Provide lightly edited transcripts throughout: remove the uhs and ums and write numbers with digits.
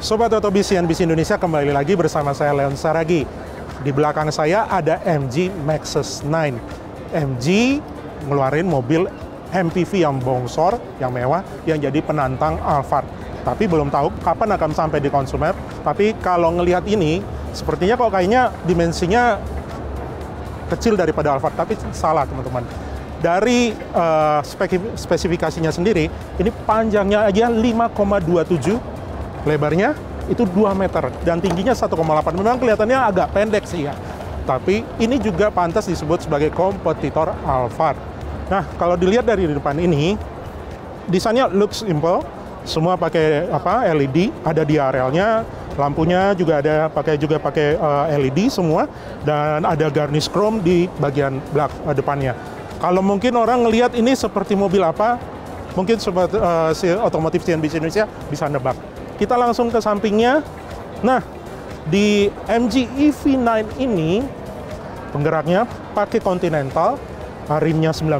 Sobat Otobis CNBC Indonesia, kembali lagi bersama saya Leon Saragi. Di belakang saya ada MG Maxus 9. MG ngeluarin mobil MPV yang bongsor, yang mewah, yang jadi penantang Alphard. Tapi belum tahu kapan akan sampai di konsumer. Tapi kalau ngelihat ini, sepertinya kok kayaknya dimensinya kecil daripada Alphard. Tapi salah teman-teman. Dari spesifikasinya sendiri, ini panjangnya aja 5,27, lebarnya itu 2 meter, dan tingginya 1,8. Memang kelihatannya agak pendek sih ya. Tapi ini juga pantas disebut sebagai kompetitor Alphard. Nah, kalau dilihat dari depan ini, desainnya looks simple. Semua pakai LED, ada DRL-nya, lampunya juga ada pakai LED semua, dan ada garnish chrome di bagian depannya. Kalau mungkin orang ngelihat ini seperti mobil apa, mungkin sobat otomotif CNBC Indonesia bisa nebak. Kita langsung ke sampingnya. Nah, di MG EV9 ini penggeraknya pakai Continental, rimnya 19,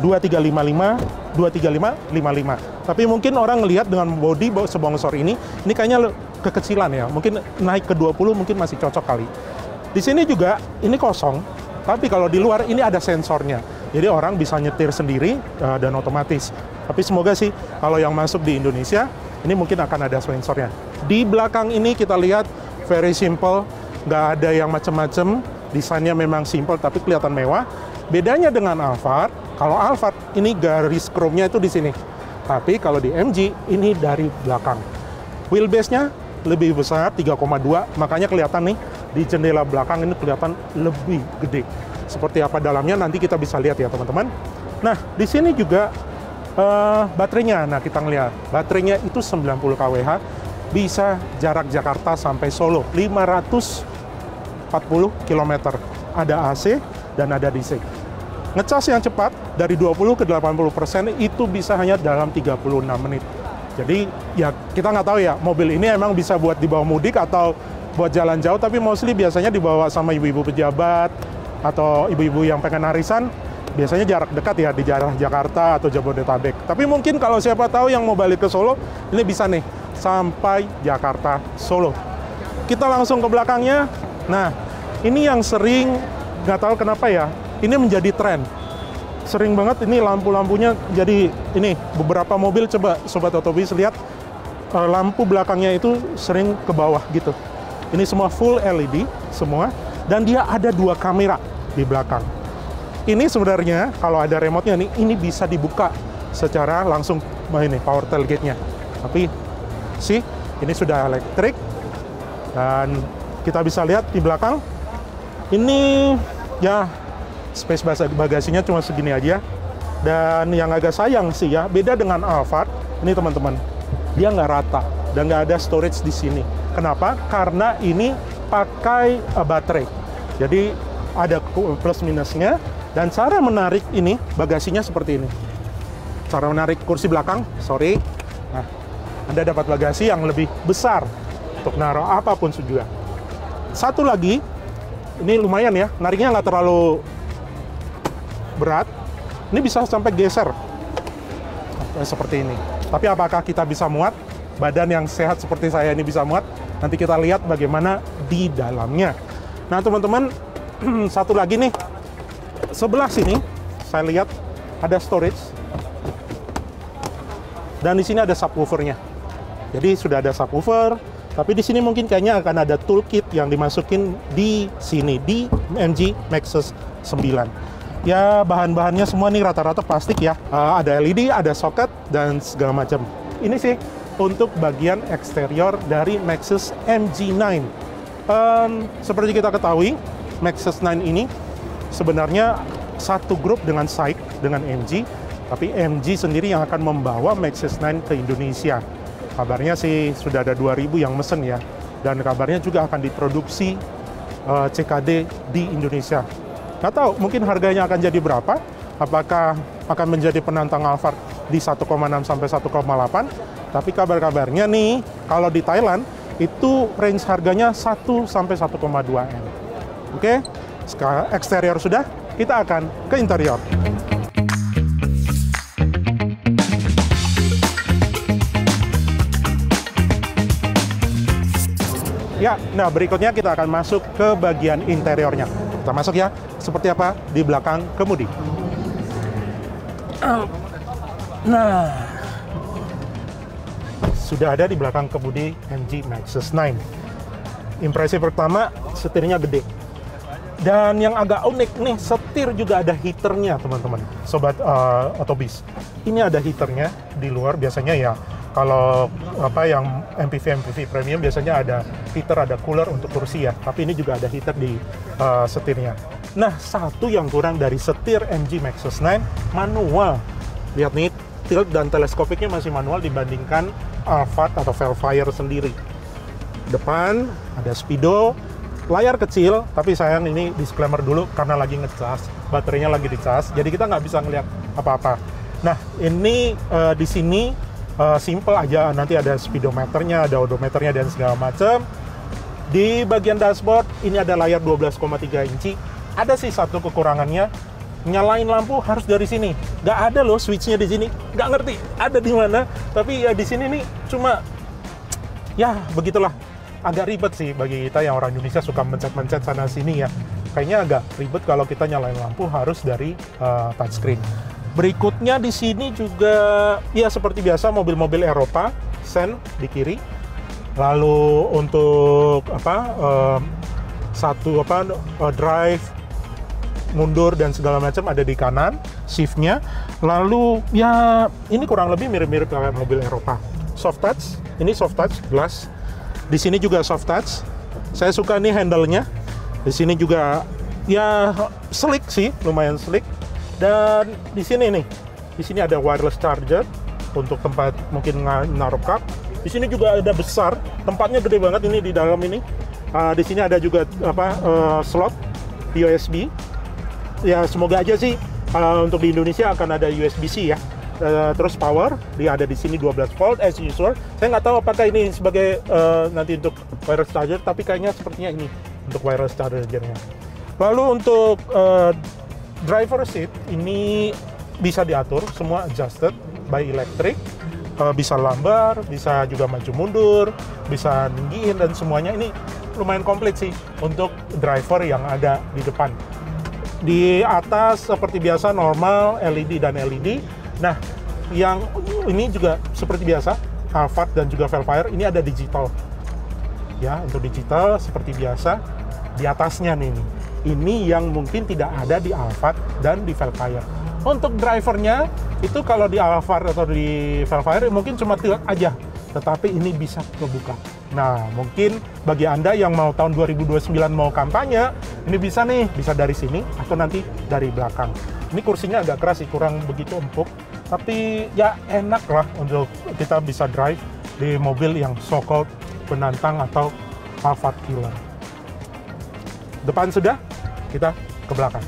2355, 2555. Tapi mungkin orang ngelihat dengan bodi sebongsor ini kayaknya kekecilan ya. Mungkin naik ke 20 mungkin masih cocok kali. Di sini juga ini kosong, tapi kalau di luar ini ada sensornya. Jadi orang bisa nyetir sendiri dan otomatis. Tapi semoga sih kalau yang masuk di Indonesia ini mungkin akan ada sensornya. Di belakang ini kita lihat very simple, nggak ada yang macam-macam. Desainnya memang simple tapi kelihatan mewah. Bedanya dengan Alphard, kalau Alphard ini garis chrome-nya itu di sini. Tapi kalau di MG ini dari belakang. Wheelbase-nya lebih besar, 3,2, makanya kelihatan nih di jendela belakang ini kelihatan lebih gede. Seperti apa dalamnya nanti kita bisa lihat ya teman-teman. Nah, di sini juga baterainya, nah kita ngeliat baterainya itu 90 kWh, bisa jarak Jakarta sampai Solo 540 km, ada AC dan ada DC. Ngecas yang cepat dari 20 ke 80% itu bisa hanya dalam 36 menit. Jadi ya kita nggak tahu ya mobil ini emang bisa buat dibawa mudik atau buat jalan jauh, tapi mostly biasanya dibawa sama ibu-ibu pejabat atau ibu-ibu yang pengen arisan. Biasanya jarak dekat ya, di daerah Jakarta atau Jabodetabek. Tapi mungkin kalau siapa tahu yang mau balik ke Solo, ini bisa nih, sampai Jakarta, Solo. Kita langsung ke belakangnya. Nah, ini yang sering, nggak tahu kenapa ya, ini menjadi tren. Sering banget ini lampu-lampunya, jadi ini, beberapa mobil, coba Sobat Otobis lihat, lampu belakangnya itu sering ke bawah gitu. Ini semua full LED, semua, dan dia ada 2 kamera di belakang. Ini sebenarnya kalau ada remote-nya nih, ini bisa dibuka secara langsung ini power tailgate-nya. Tapi sih ini sudah elektrik, dan kita bisa lihat di belakang ini ya space bagasinya cuma segini aja. Dan yang agak sayang sih ya, beda dengan Alphard ini teman-teman, dia nggak rata dan nggak ada storage di sini. Kenapa? Karena ini pakai baterai. Jadi ada plus minusnya. Dan cara menarik ini, bagasinya seperti ini. Cara menarik kursi belakang, nah, Anda dapat bagasi yang lebih besar untuk naruh apapun juga. Satu lagi, ini lumayan ya, nariknya nggak terlalu berat. Ini bisa sampai geser, seperti ini. Tapi apakah kita bisa muat? Badan yang sehat seperti saya ini bisa muat? Nanti kita lihat bagaimana di dalamnya. Nah teman-teman, satu lagi nih. Sebelah sini saya lihat ada storage, dan di sini ada subwoofernya. Jadi sudah ada subwoofer, tapi di sini mungkin kayaknya akan ada toolkit yang dimasukin di sini di MG Maxus 9. Ya bahan-bahannya semua nih rata-rata plastik ya. Ada LED, ada soket dan segala macam. Ini sih untuk bagian eksterior dari Maxus MG9. Seperti kita ketahui, Maxus 9 ini sebenarnya satu grup dengan SAIC, dengan MG, tapi MG sendiri yang akan membawa Maxus 9 ke Indonesia. Kabarnya sih sudah ada 2.000 yang mesen ya, dan kabarnya juga akan diproduksi CKD di Indonesia. Nggak tahu, mungkin harganya akan jadi berapa, apakah akan menjadi penantang Alphard di 1,6 sampai 1,8, tapi kabar-kabarnya nih, kalau di Thailand, itu range harganya 1 sampai 1,2 M. Oke? Eksterior sudah, kita akan ke interior. Ya, nah berikutnya kita akan masuk ke bagian interiornya. Kita masuk ya, seperti apa di belakang kemudi. Nah, sudah ada di belakang kemudi MG Maxus 9. Impresi pertama, setirnya gede. Dan yang agak unik nih, setir juga ada heaternya teman-teman, sobat Otobis. Ini ada heaternya di luar, biasanya ya kalau yang MPV premium biasanya ada heater, ada cooler untuk kursi ya. Tapi ini juga ada heater di setirnya. Nah, satu yang kurang dari setir MG Maxus 9, manual. Lihat nih, tilt dan teleskopiknya masih manual dibandingkan Alphard atau Vellfire sendiri. Depan ada speedo, layar kecil, tapi sayang ini disclaimer dulu karena lagi ngecas, baterainya lagi dicas, jadi kita nggak bisa ngeliat apa-apa. Nah, ini di sini simple aja, nanti ada speedometernya, ada odometernya dan segala macam. Di bagian dashboard ini ada layar 12,3 inci. Ada sih satu kekurangannya, nyalain lampu harus dari sini. Nggak ada loh switchnya di sini. Nggak ngerti ada di mana. Tapi ya di sini nih cuma ya begitulah. Agak ribet sih bagi kita yang orang Indonesia suka mencet-mencet sana sini ya. Kayaknya agak ribet kalau kita nyalain lampu harus dari touchscreen. Berikutnya di sini juga ya seperti biasa mobil-mobil Eropa, sen di kiri. Lalu untuk drive, mundur dan segala macam ada di kanan, shiftnya. Lalu ya ini kurang lebih mirip-mirip kayak mobil Eropa. Soft touch, ini soft touch glass. Di sini juga soft touch. Saya suka nih handle-nya. Di sini juga ya slick sih, lumayan slick. Dan di sini nih, di sini ada wireless charger untuk tempat mungkin naruh cup. Di sini juga ada besar, tempatnya gede banget ini di dalam ini. Di sini ada juga slot USB. Ya semoga aja sih untuk di Indonesia akan ada USB-C ya. Terus power, dia ada di sini 12 volt as usual. Saya nggak tahu apakah ini sebagai nanti untuk wireless charger, tapi kayaknya sepertinya ini untuk wireless chargernya. Lalu untuk driver seat ini bisa diatur, semua adjusted by electric. Bisa lambar, bisa juga maju mundur, bisa ninggiin dan semuanya ini lumayan komplit sih untuk driver yang ada di depan. Di atas seperti biasa normal LED dan LED. Nah, yang ini juga seperti biasa Alphard dan juga Vellfire ini ada digital. Ya, untuk digital seperti biasa di atasnya nih. Ini yang mungkin tidak ada di Alphard dan di Vellfire. Untuk drivernya itu kalau di Alphard atau di Vellfire mungkin cuma tilt aja, tetapi ini bisa kebuka. Nah, mungkin bagi Anda yang mau tahun 2029 mau kampanye, ini bisa nih, bisa dari sini atau nanti dari belakang. Ini kursinya agak keras sih, kurang begitu empuk, tapi ya enak lah untuk kita bisa drive di mobil yang so-called penantang atau Alphard killer. Depan sudah, kita ke belakang.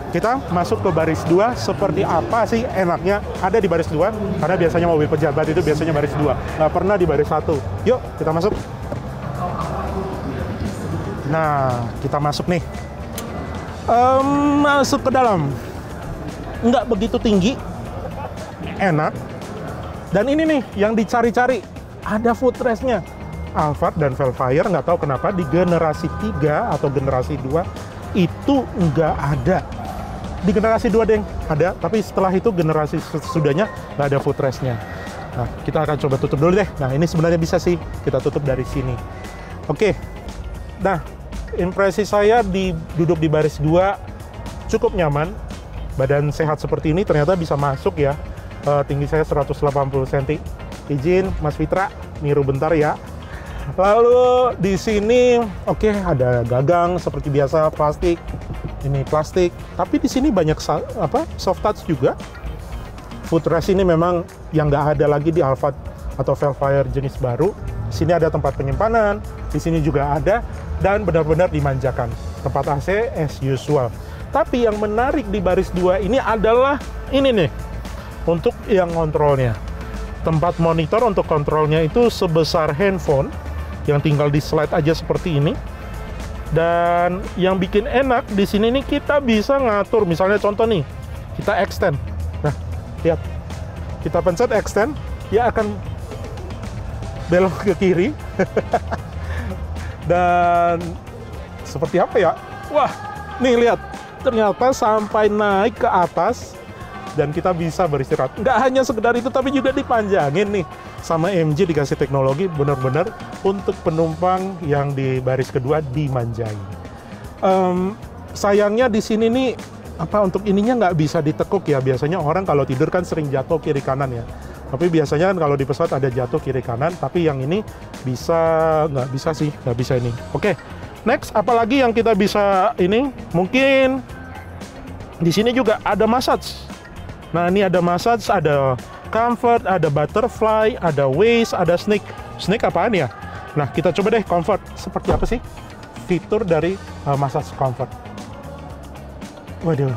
Kita masuk ke baris 2, seperti apa sih enaknya ada di baris 2, karena biasanya mobil pejabat itu biasanya baris 2, nggak pernah di baris 1. Yuk, kita masuk. Nah, kita masuk nih. Masuk ke dalam. Nggak begitu tinggi, enak. Dan ini nih, yang dicari-cari, ada footrest-nya. Alphard dan Vellfire, nggak tahu kenapa, di generasi 3 atau generasi 2, itu nggak ada. Di generasi 2 deng ada, tapi setelah itu generasi sesudahnya nggak ada footrest-nya. Nah, kita akan coba tutup dulu deh. Nah, ini sebenarnya bisa sih kita tutup dari sini. Oke. Nah, impresi saya duduk di baris 2 cukup nyaman. Badan sehat seperti ini ternyata bisa masuk ya. Tinggi saya 180 cm. Izin Mas Fitra niru bentar ya. Lalu di sini oke, ada gagang seperti biasa, plastik. Ini plastik, tapi di sini banyak soft touch juga. Footrest ini memang yang nggak ada lagi di Alphard atau Vellfire jenis baru. Di sini ada tempat penyimpanan, di sini juga ada, dan benar-benar dimanjakan. Tempat AC as usual. Tapi yang menarik di baris 2 ini adalah ini nih, untuk yang kontrolnya. Tempat monitor untuk kontrolnya itu sebesar handphone, yang tinggal di slide aja seperti ini. Dan yang bikin enak di sini nih, kita bisa ngatur, misalnya contoh nih, kita extend. Nah, lihat, kita pencet extend, dia akan belok ke kiri. Dan seperti apa ya? Wah, nih lihat, ternyata sampai naik ke atas dan kita bisa beristirahat. Nggak hanya sekedar itu, tapi juga dipanjangin nih sama MG, dikasih teknologi benar-benar untuk penumpang yang di baris kedua dimanjain. Sayangnya di sini nih untuk ininya nggak bisa ditekuk ya. Biasanya orang kalau tidur kan sering jatuh kiri kanan ya. Tapi biasanya kan kalau di pesawat ada jatuh kiri kanan, tapi yang ini nggak bisa ini. Oke, next, apalagi yang kita bisa ini? Mungkin di sini juga ada massage. Nah, ini ada massage, ada comfort, ada butterfly, ada waist, ada snake. Snake apaan ya? Nah, kita coba deh comfort. Seperti apa sih fitur dari massage comfort? Waduh.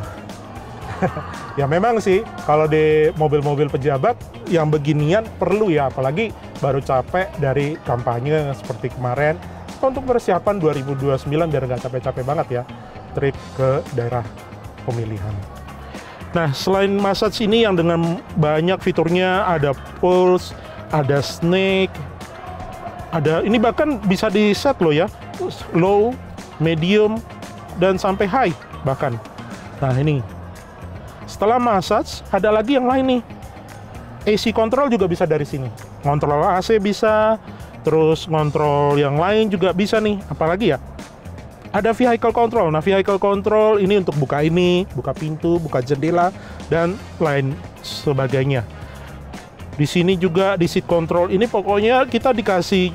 Ya memang sih, kalau di mobil-mobil pejabat yang beginian perlu ya, apalagi baru capek dari kampanye seperti kemarin, untuk persiapan 2029 biar nggak capek-capek banget ya trip ke daerah pemilihan. Nah, selain massage ini yang dengan banyak fiturnya, ada pulse, ada snake, ada ini bahkan bisa di set loh ya, low, medium, dan sampai high bahkan. Nah, ini setelah massage ada lagi yang lain nih. AC control juga bisa dari sini. Ngontrol AC bisa, terus ngontrol yang lain juga bisa nih. Apalagi ya? Ada vehicle control. Nah, vehicle control ini untuk buka pintu, buka jendela, dan lain sebagainya. Di sini juga di seat control ini pokoknya kita dikasih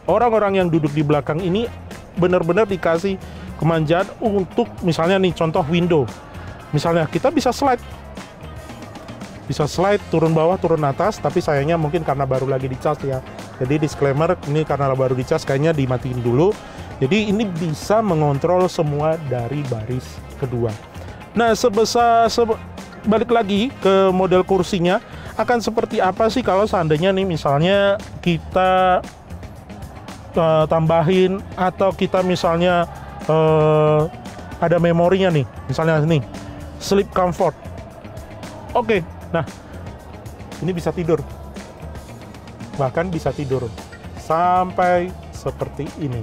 orang-orang yang duduk di belakang ini benar-benar dikasih kemanjaan untuk misalnya nih contoh window. Misalnya kita bisa slide turun bawah, turun atas, tapi sayangnya mungkin karena baru lagi dicas ya. Jadi disclaimer, ini karena baru dicas kayaknya dimatiin dulu. Jadi ini bisa mengontrol semua dari baris kedua. Nah, balik lagi ke model kursinya, akan seperti apa sih kalau seandainya nih misalnya kita tambahin atau kita misalnya ada memorinya nih, misalnya nih sleep comfort. Oke, nah ini bisa tidur, bahkan bisa tidur sampai seperti ini.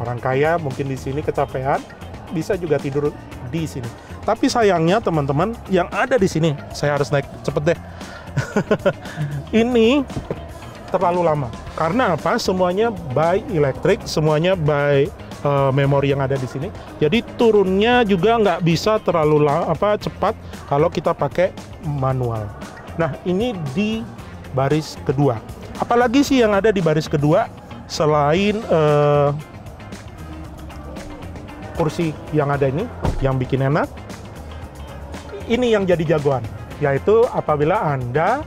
Orang kaya mungkin di sini kecapean, bisa juga tidur di sini. Tapi sayangnya teman-teman yang ada di sini, saya harus naik cepet deh. Ini terlalu lama. Karena apa? Semuanya by electric, semuanya by memori yang ada di sini. Jadi turunnya juga nggak bisa terlalu cepat kalau kita pakai manual. Nah, ini di baris kedua. Apalagi sih yang ada di baris kedua selain kursi yang ada ini, yang bikin enak. Ini yang jadi jagoan, yaitu apabila Anda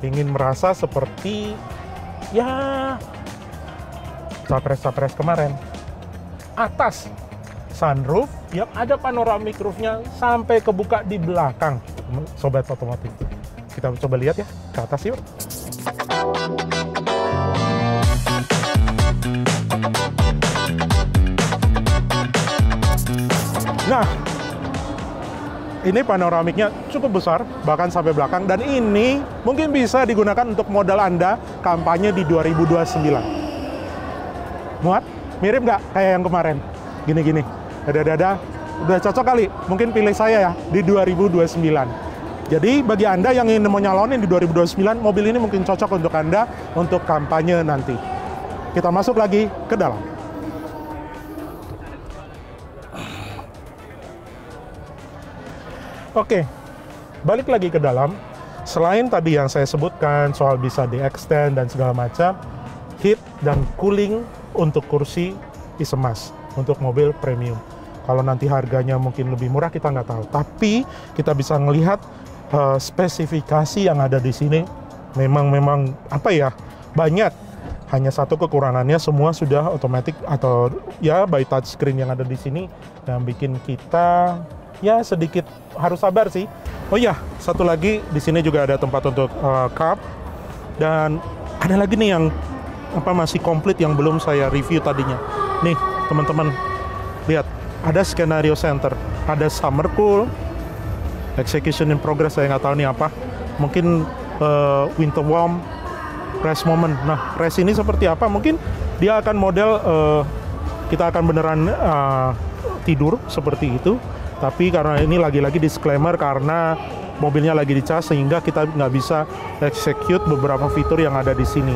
ingin merasa seperti ya capres-capres kemarin. Atas sunroof yang ada panoramic roof-nya sampai kebuka di belakang, sobat otomotif. Kita coba lihat ya ke atas yuk. Nah, ini panoramiknya cukup besar, bahkan sampai belakang, dan ini mungkin bisa digunakan untuk modal Anda kampanye di 2029. Muat? Mirip nggak kayak yang kemarin? Gini-gini, dada-dada, udah cocok kali, mungkin pilih saya ya, di 2029. Jadi bagi Anda yang ingin mau nyalonin di 2029, mobil ini mungkin cocok untuk Anda untuk kampanye nanti. Kita masuk lagi ke dalam. Oke, balik lagi ke dalam. Selain tadi yang saya sebutkan soal bisa di-extend dan segala macam, heat dan cooling untuk kursi is a must untuk mobil premium. Kalau nanti harganya mungkin lebih murah kita nggak tahu, tapi kita bisa melihat spesifikasi yang ada di sini memang apa ya, banyak. Hanya satu kekurangannya, semua sudah otomatis atau ya by touchscreen yang ada di sini yang bikin kita ya sedikit harus sabar sih. Oh ya, satu lagi di sini juga ada tempat untuk cup, dan ada lagi nih yang masih komplit yang belum saya review tadinya. Nih teman-teman, lihat ada scenario center, ada summer cool, execution in progress, saya nggak tahu nih apa, mungkin winter warm, Rest moment. Nah, rest ini seperti apa? Mungkin dia akan model kita akan beneran tidur seperti itu. Tapi karena ini lagi-lagi disclaimer karena mobilnya lagi dicas sehingga kita nggak bisa execute beberapa fitur yang ada di sini.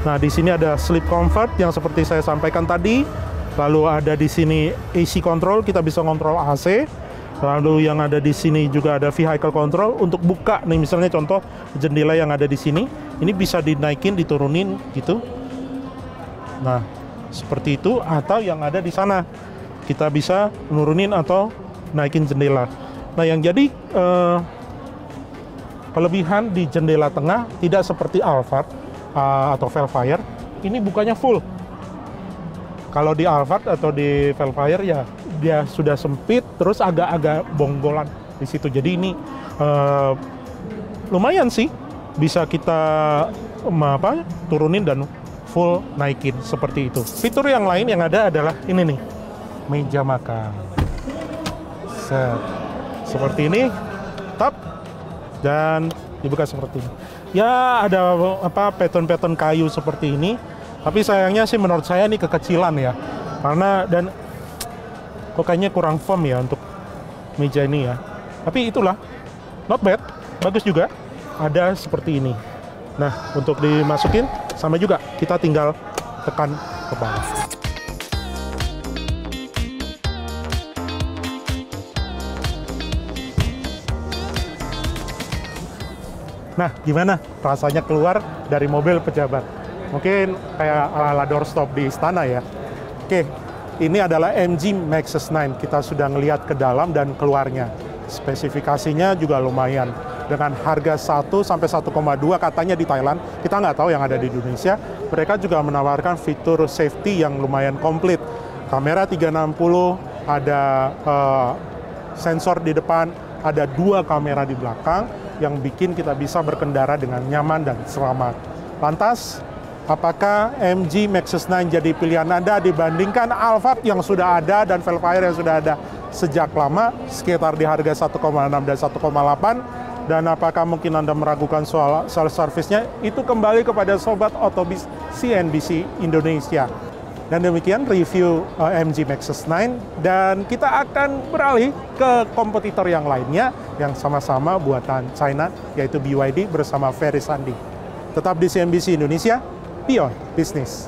Nah, di sini ada sleep comfort yang seperti saya sampaikan tadi. Lalu ada di sini AC control, kita bisa kontrol AC. Lalu yang ada di sini juga ada vehicle control untuk buka nih, misalnya contoh jendela yang ada di sini, ini bisa dinaikin, diturunin gitu. Nah, seperti itu. Atau yang ada di sana, kita bisa nurunin atau naikin jendela. Nah, yang jadi kelebihan di jendela tengah tidak seperti Alphard atau Vellfire, ini bukanya full. Kalau di Alphard atau di Vellfire ya dia sudah sempit, terus agak-agak bonggolan di situ. Jadi ini lumayan sih, bisa kita turunin dan full naikin seperti itu. Fitur yang lain yang ada adalah ini nih, meja makan. Seperti ini, tap, dan dibuka seperti ini. Ya ada pattern-pattern kayu seperti ini. Tapi sayangnya sih menurut saya ini kekecilan ya. Karena dan kok kayaknya kurang firm ya untuk meja ini ya. Tapi itulah, not bad, bagus juga. Ada seperti ini. Nah, untuk dimasukin sama juga, kita tinggal tekan ke bawah. Nah, gimana rasanya keluar dari mobil pejabat? Mungkin kayak ala-ala doorstop di istana ya. Oke, ini adalah MG Maxus 9. Kita sudah ngelihat ke dalam dan keluarnya. Spesifikasinya juga lumayan. Dengan harga 1 sampai 1,2 katanya di Thailand. Kita nggak tahu yang ada di Indonesia. Mereka juga menawarkan fitur safety yang lumayan komplit. Kamera 360, ada sensor di depan, ada 2 kamera di belakang yang bikin kita bisa berkendara dengan nyaman dan selamat. Lantas, apakah MG Maxus 9 jadi pilihan Anda dibandingkan Alphard yang sudah ada dan Vellfire yang sudah ada sejak lama, sekitar di harga 1,6 dan 1,8? Dan apakah mungkin Anda meragukan soal service-nya? Itu kembali kepada Sobat Otobis CNBC Indonesia. Dan demikian review MG Maxus 9, dan kita akan beralih ke kompetitor yang lainnya yang sama-sama buatan China, yaitu BYD bersama Ferry Sandi. Tetap di CNBC Indonesia, Beyond Business.